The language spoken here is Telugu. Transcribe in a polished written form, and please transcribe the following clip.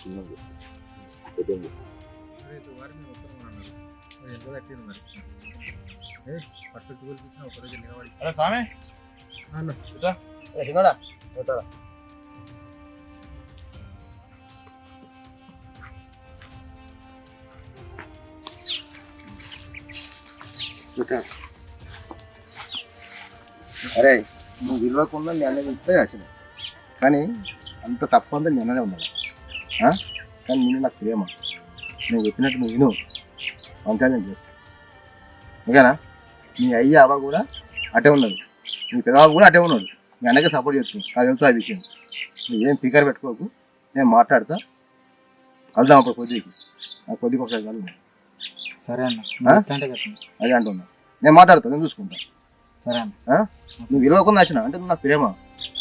చిన్నది అరే నువ్వు విలువకుండా మీ అన్నది ఇస్తే వచ్చిన కానీ అంత తప్పు అంతా మీ అన్నదే ఉన్నది కానీ నేను నాకు ప్రేమ నేను చెప్పినట్టు నువ్వు విను అంతా నేను చేస్తాను ఓకేనా మీ అయ్యి అవ్వ కూడా అటే ఉన్నది మీ పిల్లవాడు కూడా అటే ఉన్నాడు మీ అన్నకే సపోర్ట్ చేస్తుంది నాకు తెలుసు ఆ విషయం నువ్వేం ఫికర్ పెట్టుకోకు నేను మాట్లాడతా వెళ్దాం అప్పుడు కొద్దికి నాకు కొద్దిగా ఒకసారి కాదు సరే అన్న అదే అంటున్నా నేను మాట్లాడతాను నేను చూసుకుంటా సరే అన్న నువ్వు విలువకుండా వచ్చిన అంటే నువ్వు నాకు ప్రేమ